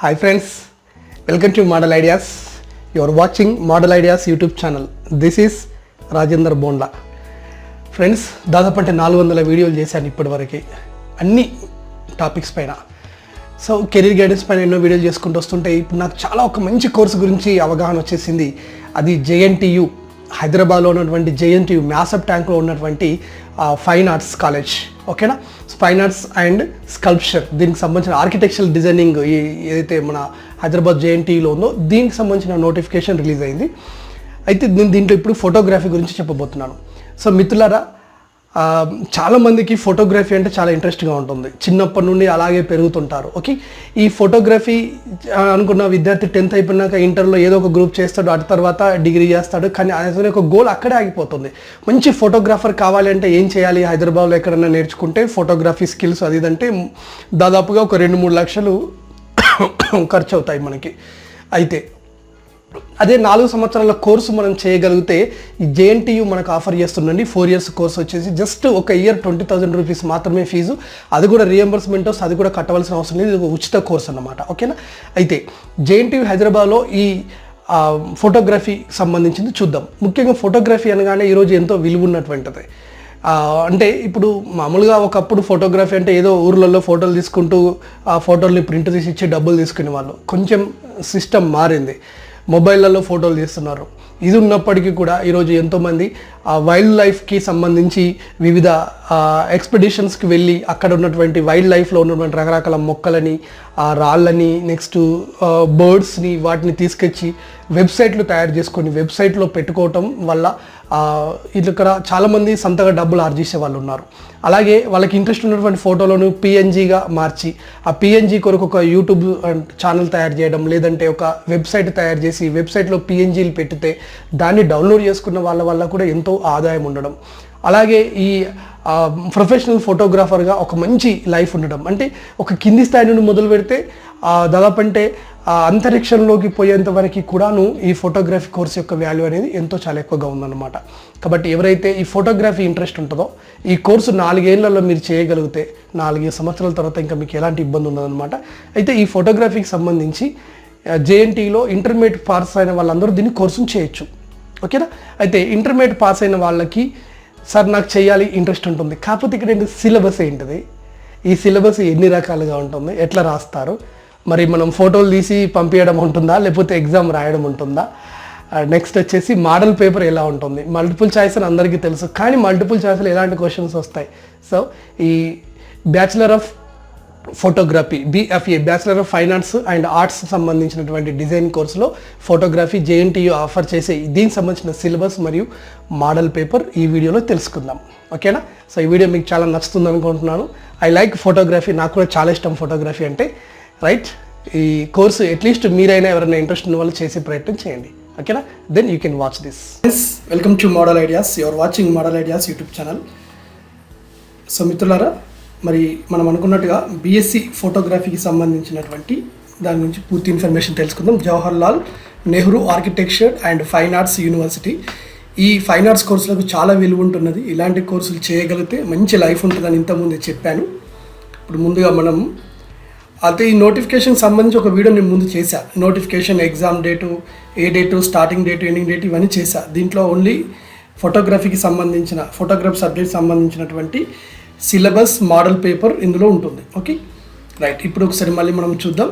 Hi friends, welcome to Model Ideas. You are watching Model Ideas YouTube channel. This is Rajendra Bondla. Friends దాదాపు అంటే 400 వీడియోలు చేశాను ఇప్పటివరకు అన్ని టాపిక్స్ పైన. సో కెరీర్ గైడెన్స్ పైన ఎన్నో వీడియోలు చేసుకుంటూ వస్తుంటే ఇప్పుడు నాకు చాలా ఒక మంచి కోర్సు గురించి అవగాహన వచ్చేసింది. అది JNTU, హైదరాబాద్లో ఉన్నటువంటి JNTU మ్యాసప్ ట్యాంక్లో ఉన్నటువంటి ఫైన్ ఆర్ట్స్ కాలేజ్. ఓకేనా, ఫైన్ ఆర్ట్స్ అండ్ స్కల్ప్చర్, దీనికి సంబంధించిన ఆర్కిటెక్చరల్ డిజైనింగ్ ఏదైతే మన హైదరాబాద్ JNTUలో ఉందో దీనికి సంబంధించిన నోటిఫికేషన్ రిలీజ్ అయింది. అయితే నేను దీంట్లో ఇప్పుడు ఫోటోగ్రఫీ గురించి చెప్పబోతున్నాను. సో మిత్రులారా, చాలామందికి ఫోటోగ్రఫీ అంటే చాలా ఇంట్రెస్ట్గా ఉంటుంది, చిన్నప్పటి నుండి అలాగే పెరుగుతుంటారు. ఓకే, ఈ ఫోటోగ్రఫీ అనుకున్న విద్యార్థి 10th అయిపోయినాక ఇంటర్లో ఏదో ఒక గ్రూప్ చేస్తాడు, అటు తర్వాత డిగ్రీ చేస్తాడు, కానీ అతని ఒక గోల్ అక్కడే ఆగిపోతుంది. మంచి ఫోటోగ్రాఫర్ కావాలి అంటే ఏం చేయాలి, హైదరాబాద్లో ఎక్కడైనా నేర్చుకుంటే ఫోటోగ్రఫీ స్కిల్స్ అది ఇదంటే దాదాపుగా ఒక 2-3 లక్షలు ఖర్చు అవుతాయి మనకి. అయితే అదే 4 సంవత్సరాల కోర్సు మనం చేయగలిగితే ఈ JNTU మనకు ఆఫర్ చేస్తుందండి. 4 years కోర్సు వచ్చేసి జస్ట్ ఒక ఇయర్ 20,000 రూపీస్ మాత్రమే ఫీజు, అది కూడా రియంబర్స్మెంట్, అది కూడా కట్టవలసిన అవసరం లేదు, ఇది ఉచిత కోర్స్ అన్నమాట. ఓకేనా, అయితే JNTU హైదరాబాద్లో ఈ ఫోటోగ్రఫీ సంబంధించింది చూద్దాం. ముఖ్యంగా ఫోటోగ్రఫీ అనగానే ఈరోజు ఎంతో విలువ ఉన్నటువంటిది. అంటే ఇప్పుడు మామూలుగా ఒకప్పుడు ఫోటోగ్రఫీ అంటే ఏదో ఊర్లలో ఫోటోలు తీసుకుంటూ ఆ ఫోటోల్ని ప్రింట్ తీసి ఇచ్చి డబ్బులు తీసుకునే వాళ్ళు. కొంచెం సిస్టమ్ మారింది, మొబైల్లలో ఫోటోలు తీస్తున్నారు. ఇది ఉన్నప్పటికీ కూడా ఈరోజు ఎంతోమంది వైల్డ్ లైఫ్కి సంబంధించి వివిధ ఎక్స్పెడిషన్స్కి వెళ్ళి అక్కడ ఉన్నటువంటి వైల్డ్ లైఫ్లో ఉన్నటువంటి రకరకాల మొక్కలని, రాళ్ళని, నెక్స్ట్ బర్డ్స్ని, వాటిని తీసుకొచ్చి వెబ్సైట్లు తయారు చేసుకొని వెబ్సైట్లో పెట్టుకోవటం వల్ల ఇక్కడ చాలామంది సొంతగా డబ్బులు ఆర్జించే వాళ్ళు ఉన్నారు. అలాగే వాళ్ళకి ఇంట్రెస్ట్ ఉన్నటువంటి ఫోటోలను PNGగా మార్చి ఆ PNG కొరకు ఒక యూట్యూబ్ ఛానల్ తయారు చేయడం, లేదంటే ఒక వెబ్సైట్ తయారు చేసి వెబ్సైట్లో PNGలు పెట్టితే దాన్ని డౌన్లోడ్ చేసుకున్న వాళ్ళ వల్ల కూడా ఎంతో ఆదాయం ఉండడం. అలాగే ఈ ప్రొఫెషనల్ ఫోటోగ్రాఫర్గా ఒక మంచి లైఫ్ ఉండడం. అంటే ఒక కింది స్థాయి నుండి మొదలు పెడితే దాదాపు అంటే అంతరిక్షంలోకి పోయేంత వరకు కూడాను ఈ ఫోటోగ్రఫీ కోర్స్ యొక్క వాల్యూ అనేది ఎంతో చాలా ఎక్కువగా ఉందన్నమాట. కాబట్టి ఎవరైతే ఈ ఫోటోగ్రఫీ ఇంట్రెస్ట్ ఉంటుందో ఈ కోర్సు 4 ఏళ్లలో మీరు చేయగలిగితే 4 సంవత్సరాల తర్వాత ఇంకా మీకు ఎలాంటి ఇబ్బంది ఉండదన్నమాట. అయితే ఈ ఫోటోగ్రఫీకి సంబంధించి JNTUలో ఇంటర్మీడియట్ పాస్ అయిన వాళ్ళందరూ దీన్ని కోర్సును చేయొచ్చు. ఓకేనా, అయితే ఇంటర్మీడియట్ పాస్ అయిన వాళ్ళకి సార్ నాకు చేయాలి ఇంట్రెస్ట్ ఉంటుంది, కాకపోతే ఇక్కడ సిలబస్ ఏంటిది, ఈ సిలబస్ ఎన్ని రకాలుగా ఉంటుంది, ఎట్లా రాస్తారు, మరి మనం ఫోటోలు తీసి పంపించడం ఉంటుందా లేకపోతే ఎగ్జామ్ రాయడం ఉంటుందా, నెక్స్ట్ వచ్చేసి మోడల్ పేపర్ ఎలా ఉంటుంది, మల్టిపుల్ చాయిస్ అని అందరికీ తెలుసు, కానీ మల్టిపుల్ చాయిస్లో ఎలాంటి క్వశ్చన్స్ వస్తాయి. సో ఈ bachelor of photography BFA, bachelor of fine arts and arts సంబంధించినటువంటి డిజైన్ కోర్సులో ఫోటోగ్రఫీ JNTU ఆఫర్ చేసే దీనికి సంబంధించిన సిలబస్ మరియు మోడల్ పేపర్ ఈ వీడియోలో తెలుసుకుందాం. ఓకేనా, సో ఈ వీడియో మీకు చాలా నచ్చుతుంది అనుకుంటున్నాను. ఐ లైక్ ఫోటోగ్రఫీ, నాకు కూడా చాలా ఇష్టం ఫోటోగ్రఫీ అంటే. రైట్, ఈ కోర్సు అట్లీస్ట్ మీరైనా ఎవరైనా ఇంట్రెస్ట్ ఉన్న వాళ్ళు చేసే ప్రయత్నం చేయండి. ఓకేనా, then you can watch this. Welcome to model ideas, your watching model ideas YouTube channel. So మిత్రులారా, మరి మనం అనుకున్నట్టుగా BSc ఫోటోగ్రఫీకి సంబంధించినటువంటి దాని గురించి పూర్తి ఇన్ఫర్మేషన్ తెలుసుకుందాం. Jawaharlal Nehru architecture and fine arts university, ఈ ఫైన్ ఆర్ట్స్ కోర్సులకు చాలా విలువ ఉంటున్నది. ఇలాంటి కోర్సులు చేయగలిగితే మంచి లైఫ్ ఉంటుందని ఇంతకుముందు చెప్పాను. ఇప్పుడు ముందుగా మనం అయితే ఈ నోటిఫికేషన్ సంబంధించి ఒక వీడియో నేను ముందు చేశా. నోటిఫికేషన్, ఎగ్జామ్ డేటు, ఏ date, starting date, ending date ఇవన్నీ చేశా. దీంట్లో ఓన్లీ ఫోటోగ్రఫీకి సంబంధించిన ఫోటోగ్రఫీ సబ్జెక్ట్ సంబంధించినటువంటి సిలబస్, మోడల్ పేపర్ ఇందులో ఉంటుంది. Okay, right. ఇప్పుడు ఒకసారి మళ్ళీ మనం చూద్దాం.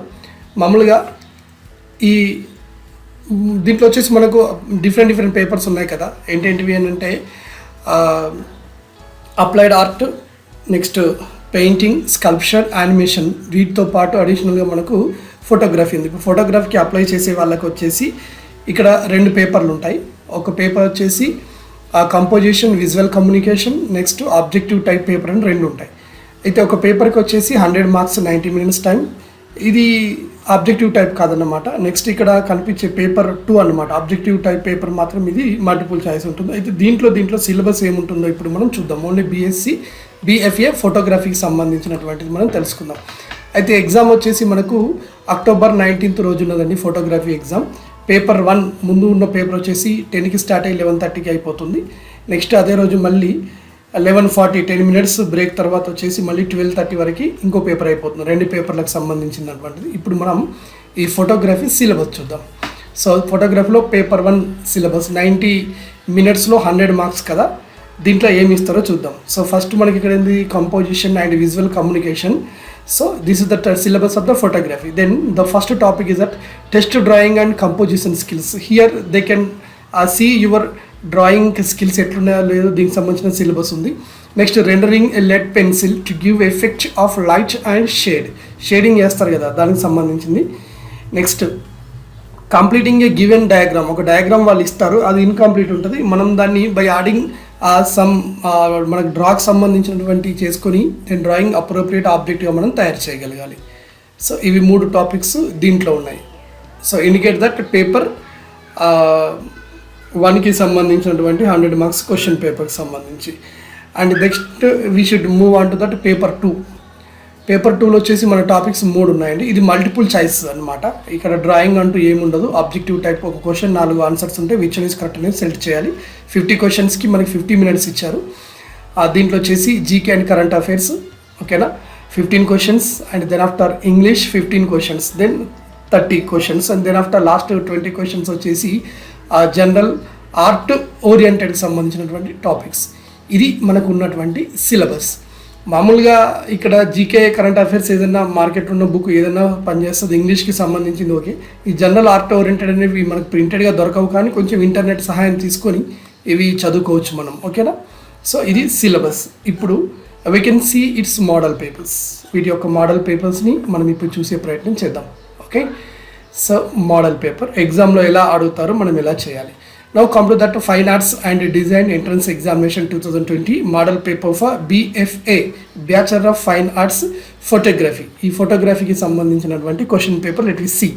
మామూలుగా ఈ దీంట్లో వచ్చేసి మనకు డిఫరెంట్ పేపర్స్ ఉన్నాయి కదా. ఏంటేంటివి అంటే applied art, next painting, sculpture, animation, వీటితో పాటు అడిషనల్గా మనకు ఫోటోగ్రఫీ ఉంది. ఇప్పుడు ఫోటోగ్రఫీకి అప్లై చేసే వాళ్ళకి వచ్చేసి ఇక్కడ 2 పేపర్లు ఉంటాయి. ఒక పేపర్ వచ్చేసి composition, visual communication, next objective type paper అని 2 ఉంటాయి. అయితే ఒక పేపర్కి వచ్చేసి 100 మార్క్స్, 90 minutes టైం. ఇది ఆబ్జెక్టివ్ టైప్ కాదన్నమాట. నెక్స్ట్ ఇక్కడ కనిపించే పేపర్ 2 అన్నమాట, ఆబ్జెక్టివ్ టైప్ పేపర్ మాత్రం. ఇది మల్టిపుల్ చాయిస్ ఉంటుంది. అయితే దీంట్లో సిలబస్ ఏముంటుందో ఇప్పుడు మనం చూద్దాం. ఓన్లీ BSc BFA ఫోటోగ్రఫీకి సంబంధించినటువంటిది మనం తెలుసుకుందాం. అయితే ఎగ్జామ్ వచ్చేసి మనకు అక్టోబర్ 19th రోజు ఉన్నదండి ఫోటోగ్రఫీ ఎగ్జామ్. పేపర్ 1 ముందు ఉన్న పేపర్ వచ్చేసి 10కి స్టార్ట్ అయ్యి 11:30కి అయిపోతుంది. నెక్స్ట్ అదే రోజు మళ్ళీ 11:40 10 minutes బ్రేక్ తర్వాత వచ్చేసి మళ్ళీ 12:30 వరకు ఇంకో పేపర్ అయిపోతుంది. 2 పేపర్లకు సంబంధించినటువంటిది. ఇప్పుడు మనం ఈ ఫోటోగ్రఫీ సిలబస్ చూద్దాం. సో ఫోటోగ్రఫీలో పేపర్ 1 సిలబస్ 90 minutesలో 100 మార్క్స్ కదా. దీంట్లో ఏమి ఇస్తారో చూద్దాం. సో ఫస్ట్ మనకి ఇక్కడ ఏంది composition and visual communication. So this is the syllabus of the photography. Then the first topic is that test drawing and composition skills. Here they can see your drawing skills ఎట్లున్నాయో లేదో దీనికి సంబంధించిన syllabus ఉంది. Next rendering a lead pencil to give effect of light and shading చేస్తారు కదా, దానికి సంబంధించింది. Next completing a given diagram. ఒక డయాగ్రామ్ వాళ్ళు ఇస్తారు, అది ఇన్కంప్లీట్ ఉంటుంది, మనం దాన్ని బై యాడింగ్ సమ్ మనకు డ్రాకి సంబంధించినటువంటి చేసుకొని దెన్ డ్రాయింగ్ అప్రోప్రియేట్ ఆబ్జెక్ట్గా మనం తయారు చేయగలగాలి. సో ఇవి 3 టాపిక్స్ దీంట్లో ఉన్నాయి. సో ఇండికేట్ దట్ పేపర్ 1కి సంబంధించినటువంటి 100 మార్క్స్ క్వశ్చన్ పేపర్కి సంబంధించి. And next we should move on to that paper 2. Paper 2లో వచ్చేసి మన టాపిక్స్ 3 ఉన్నాయండి. ఇది మల్టిపుల్ చాయిస్ అనమాట. ఇక్కడ డ్రాయింగ్ అంటూ ఏముండదు, ఆబ్జెక్టివ్ టైప్. ఒక క్వశ్చన్ 4 ఆన్సర్స్ ఉంటే విచ్ వన్ ఇస్ కరెక్ట్ అనేది సెలెక్ట్ చేయాలి. 50 క్వశ్చన్స్కి మనకి 50 minutes ఇచ్చారు. దీంట్లో వచ్చేసి జీకే అండ్ కరెంట్ అఫైర్స్, ఓకేనా, 15 questions. And then after English 15 questions, then 30 questions. And then after last 20 questions వచ్చేసి జనరల్ ఆర్ట్ ఓరియంటెడ్కి సంబంధించినటువంటి టాపిక్స్. ఇది మనకు ఉన్నటువంటి సిలబస్. మామూలుగా ఇక్కడ జీకే కరెంట్ అఫైర్స్ ఏదైనా మార్కెట్లో ఉన్న బుక్ ఏదైనా పనిచేస్తుంది, ఇంగ్లీష్కి సంబంధించింది ఓకే. ఈ జనరల్ ఆర్ట్ ఓరియంటెడ్ అనేవి మనకు ప్రింటెడ్గా దొరకవు, కానీ కొంచెం ఇంటర్నెట్ సహాయం తీసుకొని ఇవి చదువుకోవచ్చు మనం, ఓకేనా. సో ఇది సిలబస్. ఇప్పుడు we can see its model papers. వీటి యొక్క మోడల్ పేపర్స్ని మనం ఇప్పుడు చూసే ప్రయత్నం చేద్దాం, ఓకే. సో మోడల్ పేపర్ ఎగ్జామ్లో ఎలా అడుగుతారో మనం ఎలా చేయాలి. Now come to that Fine Arts and Design Entrance Examination 2020 model paper for BFA Bachelor of Fine Arts Photography. ఈ ఫోటోగ్రఫీకి సంబంధించినటువంటి question paper let we see,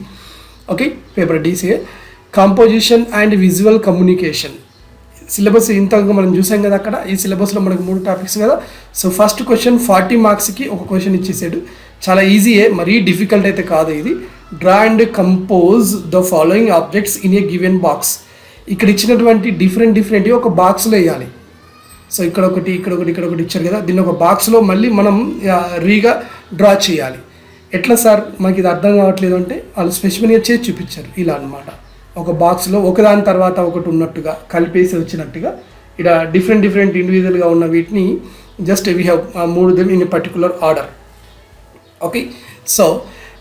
okay. Paper DCA composition and visual communication. Syllabus ఇంతగా మనం చూసాం కదా అక్కడ. ఈ సిలబస్లో మనకు 3 టాపిక్స్ కదా. సో ఫస్ట్ క్వశ్చన్ 40 మార్క్స్కి ఒక క్వశ్చన్ ఇచ్చేసాడు. చాలా ఈజీయే, మరీ డిఫికల్ట్ అయితే కాదు ఇది. Draw and compose the following objects in a given box. ఇక్కడ ఇచ్చినటువంటి డిఫరెంట్ ఒక బాక్స్లో వేయాలి. సో ఇక్కడ ఒకటి ఇచ్చారు కదా, దీన్ని ఒక బాక్స్లో మళ్ళీ మనం రీగా డ్రా చేయాలి. ఎట్లా సార్ మాకు ఇది అర్థం కావట్లేదు అంటే వాళ్ళు స్పెసిఫిక్గా చేసి చూపించారు. ఇలా అనమాట, ఒక బాక్స్లో ఒకదాని తర్వాత ఒకటి ఉన్నట్టుగా కలిపేసి వచ్చినట్టుగా ఇక్కడ డిఫరెంట్ ఇండివిజువల్గా ఉన్న వీటిని just we have 3 them in a particular order, okay. So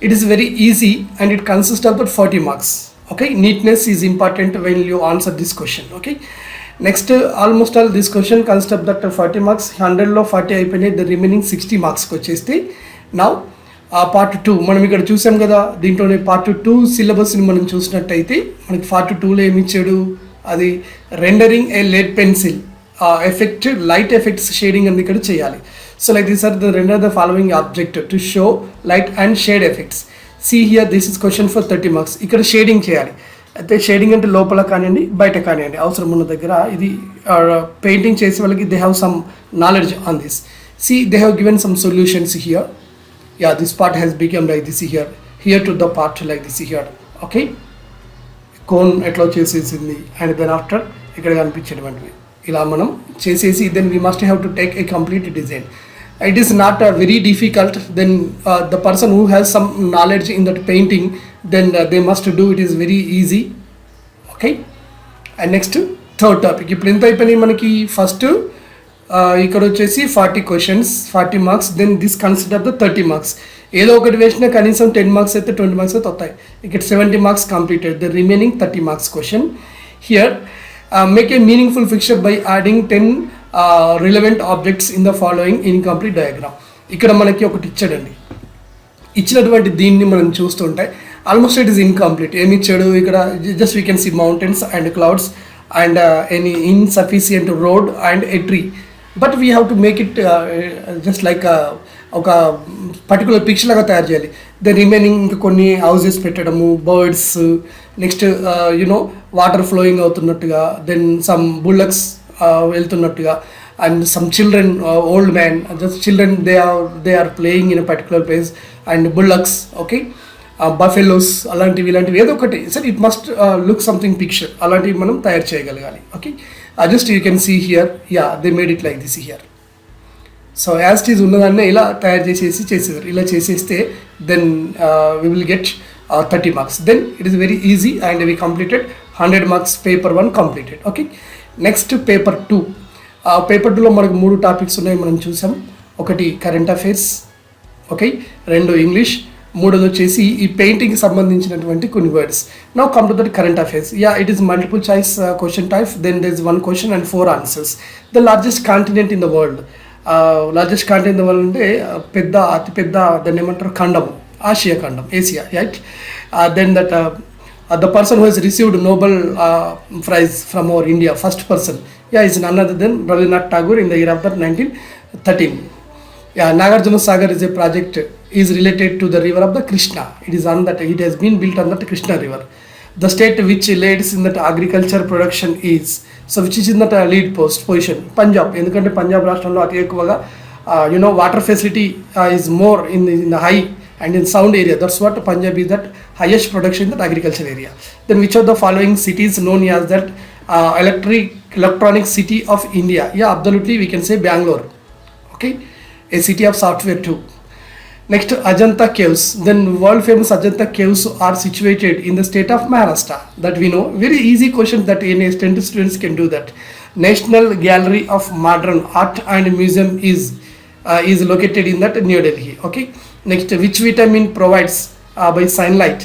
it is very easy and it consist of that 40 marks. Okay, neatness is important when you answer this question, okay. Next almost all this question consists of that 40 marks. 100లో 40 అయిపోయినాయి, the remaining 60 మార్క్స్కి వచ్చేస్తే. Now part 2 మనం ఇక్కడ చూసాం కదా, దీంట్లోనే part 2 సిలబస్ని మనం చూసినట్టయితే మనకి పార్ట్ 2లో ఏమి ఇచ్చాడు, అది rendering a lead pencil effect light effects shading అని ఇక్కడ చేయాలి. So like this are the render the following object to show light and shade effects. See here this is question for 30 marks. ఇక్కడ shading చేయాలి. అయితే shading అంటే లోపల కానివ్వండి బయట కానివ్వండి అవసరం ఉన్న దగ్గర. ఇది పెయింటింగ్ చేసే వాళ్ళకి they have some knowledge on this. See they have given some solutions here. Yeah this part has become like this here to the part like this here, okay. Cone ఎట్లా చేసేసింది అండ్ దెన్ ఆఫ్టర్ ఇక్కడ కనిపించేటువంటివి ఇలా మనం చేసేసి then we must have to take a complete design. It is not very difficult. Then the person who has some knowledge in that painting, then they must do it is very easy, okay. And next third topic. ఇప్పుడు ఎంత అయిపోయినాయి మనకి, first ఇక్కడ వచ్చేసి 40 questions 40 marks. Then this consider of the 30 marks. ఏదో ఒకటి వేసినా కనీసం 10 marks అయితే 20 marks అయితే వస్తాయి. ఇక్కడ 70 marks completed. The remaining 30 marks question. Here make a meaningful picture by adding 10 relevant objects in the following incomplete diagram. ఇక్కడ మనకి ఒకటి ఇచ్చాడండి. ఇచ్చినటువంటి దీన్ని మనం చూస్తుంటే ఆల్మోస్ట్ ఇట్ ఈస్ ఇన్కంప్లీట్. ఏమి ఇచ్చాడు ఇక్కడ, just we can see mountains and clouds and any insufficient road and a tree. But we have to make it just like ఒక పర్టికులర్ పిక్చర్ లాగా తయారు చేయాలి. దెన్ రిమైనింగ్ ఇంకా కొన్ని హౌసెస్ పెట్టడము, birds, next you know water flowing అవుతున్నట్టుగా, then some bullocks వెళ్తున్నట్టుగా, and some children, old man, just children they are playing in a particular place, and bullocks, okay, buffaloes, అలాంటివి ఇలాంటివి ఏదో ఒకటి sir. It must look something picture, అలాంటివి మనం తయారు చేయగలగాలి, okay. Just you can see here, yeah they made it like this here. So as it is ఉన్నదాన్నే ఇలా తయారు చేసేసారు. ఇలా చేసేస్తే then we will get 30 marks. Then it is very easy and we completed 100 marks paper 1 completed. Okay, next paper 2. Paper 2లో మనకు 3 topics ఉన్నాయి, మనం చూసాం. ఒకటి కరెంట్ అఫైర్స్, ఓకే, 2 ఇంగ్లీష్, 3 వచ్చేసి ఈ పెయింటింగ్కి సంబంధించినటువంటి కొన్ని words. Now come to that current affairs. It is multiple choice question type. Then there is 1 question and 4 answers. The largest continent in the world. Largest continent in the world అంటే అతిపెద్ద దాన్ని ఏమంటారు, ఖండం, ఆసియా ఖండం, Asia, right. Then that the person who has received Nobel prize from our India, first person, is none other than Rabindranath Tagore in the year of 1913. Nagarjuna Sagar is a project, is related to the river of the Krishna. It has been built on that Krishna river. The state which leads in that agriculture production is, so which is in that lead position, Punjab. ఎందుకంటే పంజాబ్ రాష్ట్రంలో అతి ఎక్కువగా water facility is more in the high and in sound area. That's what Punjab is, that highest production in that agriculture area. Then which of the following cities known as that electronic city of India? Absolutely, we can say Bangalore. Okay, a city of software too. Next, Ajanta caves. Then world famous Ajanta caves are situated in the state of Maharashtra. That we know. Very easy question that any 10 students can do that. National Gallery of Modern Art and Museum is located in that New Delhi. Okay. Next, which vitamin provides by sunlight?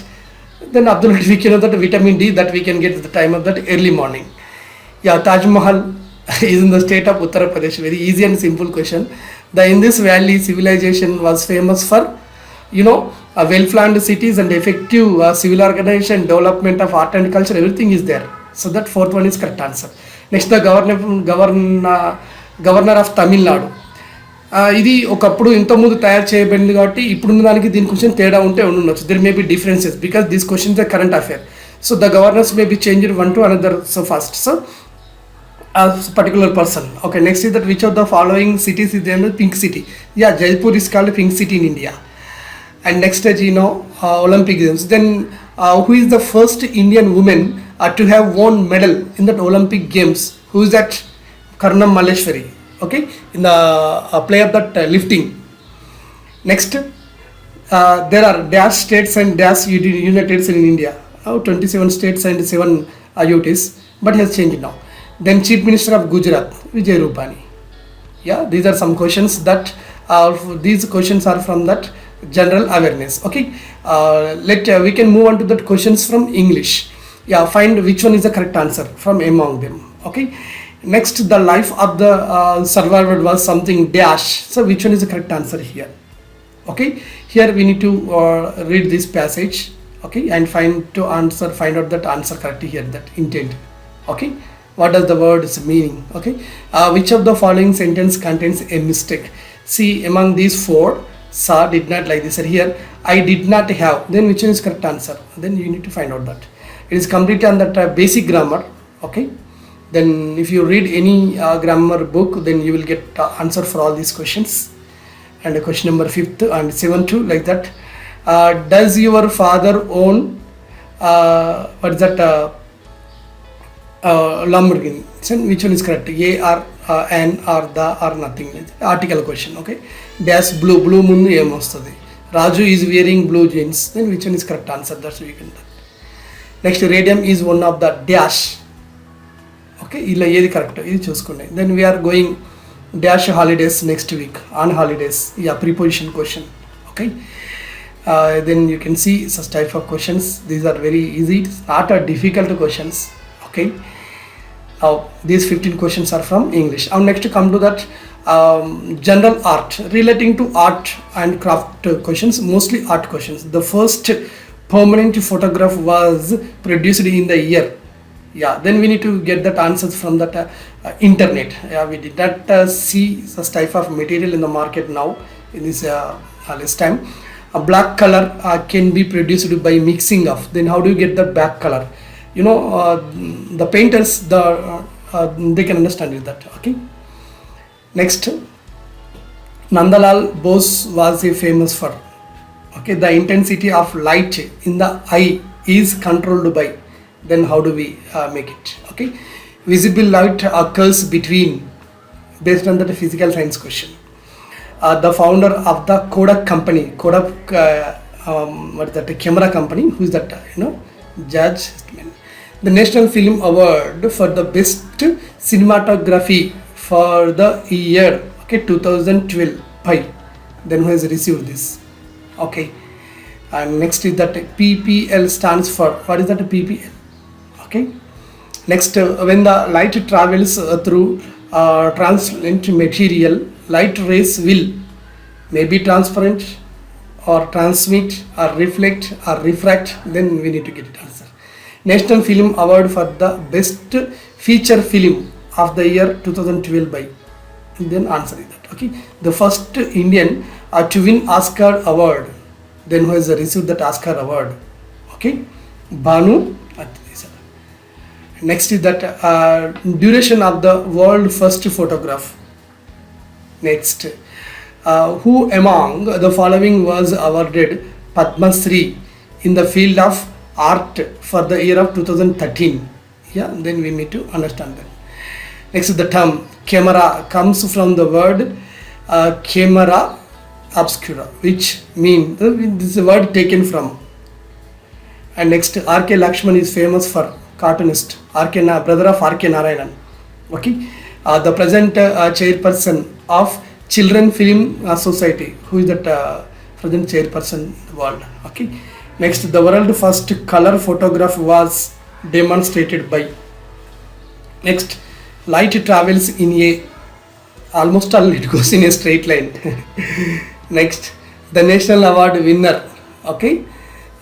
Then absolutely we can know that vitamin D that we can get at the time of that early morning. Taj Mahal is in the state of Uttar Pradesh. Very easy and simple question. The Indus Valley civilization was famous for well-planned cities and effective civil organization, development of art and culture. Everything is there. So that 4th one is correct answer. Next, the governor of Tamil Nadu. ఇది ఒకప్పుడు ఇంతకుముందు తయారు చేయబడింది కాబట్టి ఇప్పుడున్న దానికి దీని కొంచెం తేడా ఉంటే ఉండొచ్చు. There may be differences because this questions are current affair. So the governors may be changed one to another so fast. So particular person. Okay, next is that which of the following cities is their pink city? Jaipur is called pink city in India. And next Olympic Games. Then who is the first Indian woman to have won medal in that Olympic Games? Who is that? Karnam Malleshwari. Okay, in the play of that lifting. Next, there are dash states and dash united in India. 27 states and 7 UTs, but has changed now. Then Chief Minister of Gujarat, Vijay Rupani. These are some questions that these questions are from that general awareness. Okay, we can move on to that questions from English. Find which one is the correct answer from among them. Okay. Next, the life of the survivor was something dash. So which one is the correct answer here? Okay, here we need to read this passage, okay, and find out that answer correctly here, that intent. Okay, what does the word's meaning? Okay, which of the following sentence contains a mistake? See, among these 4, Sa did not, like this here, I did not have. Then which one is correct answer? Then you need to find out that. It is completely on that basic grammar. Okay. Then if you read any grammar book, then you will get answer for all these questions. And question number 5th and 7th too, like that. Does your father own what is that Lamborghini? Which one is correct? A or an or the or nothing. Article question. Okay. Dash blue mundu em ostadi. Raju is wearing blue jeans. Then which one is correct answer? That's what you can do. Next, radium is one of the dash. Okay, ఇలా ఏది correct ఇది చూసుకోండి. Then we're going dash holidays next week, on holidays. Preposition question. Okay, then you can see such type of questions. These are very easy, it's not a difficult questions. Okay, these 15 questions are from English. Now next come to that general art, relating to art and craft questions, mostly art questions. The first permanent photograph was produced in the year. Then we need to get that answers from that internet. We did not see such type of material in the market now in this last time. A black color can be produced by mixing of. Then how do you get the black color? The painters, they can understand that. Okay. Next, Nandalal Bose was famous for. Okay, the intensity of light in the eye is controlled by. Then how do we make it? Okay, visible light occurs between, based on the physical science question. The founder of the Kodak company, Kodak what is that, a camera company, who is that, Judge. The National Film Award for the best cinematography for the year, okay, 2012 by, then who has received this, okay. And next is that PPL stands for, what is that, PPL, okay. Next, when the light travels through translucent material, light rays will may be transparent or transmit or reflect or refract, then we need to get it answer. National Film Award for the best feature film of the year 2012 by, then answer is that, okay. The first Indian to win Oscar award, then who has received that Oscar award, okay, Banu. Next is that duration of the world first photograph. Next, who among the following was awarded Padma Shri in the field of art for the year of 2013? Yeah, then we need to understand that. Next, the term camera comes from the word camera obscura, which means this is a word taken from. And next, R.K. Lakshman is famous for cartoonist, brother of R.K. Narayanan. Okay, the present chairperson of Children Film Society, who is that present chairperson in the world. Okay. Next, the world first color photograph was demonstrated by. Next, light travels in a, almost all it goes in a straight line. Next, the national award winner. Okay.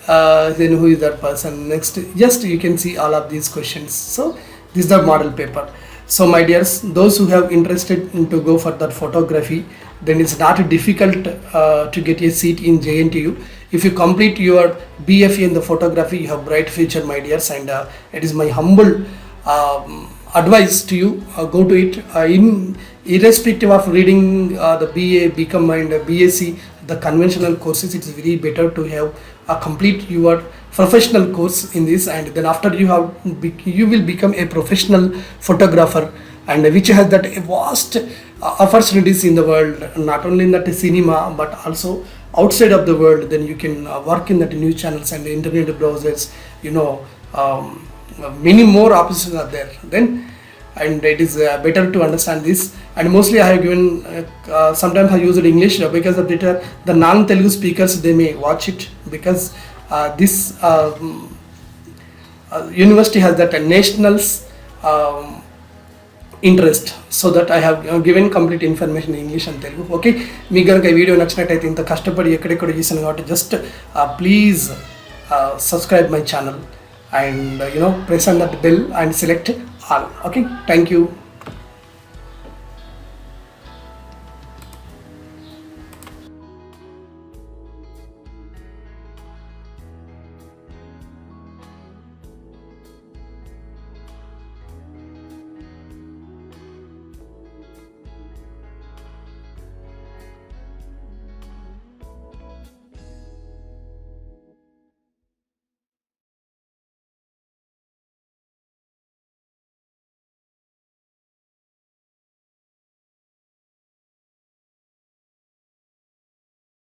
Then who is that person? Next, just you can see all of these questions. So this is the model paper. So my dears, those who have interested to go for that photography, then it's not difficult to get a seat in JNTU. If you complete your BFA in the photography, you have bright future, my dears, and it is my humble advice to you, go to it. Irrespective of reading the BA, BCom and BSc, the conventional courses, it is very better to have complete your professional course in this, and then after you will become a professional photographer, and which has that vast opportunities in the world, not only in that cinema but also outside of the world. Then you can work in that news channels and the internet browsers, many more options are there then, and it is better to understand this. And mostly I have given sometimes I used English because of the non-Telugu speakers, they may watch it, because this university has that nationals interest, so that I have given complete information in English and Telugu. Okay, మీకు కనుక ఈ video నచ్చినట్టయితే, ఇంత కష్టపడి ఎక్కడెక్కడ చేశాను కాబట్టి just please subscribe my channel and press on that bell and select all. Okay, thank you.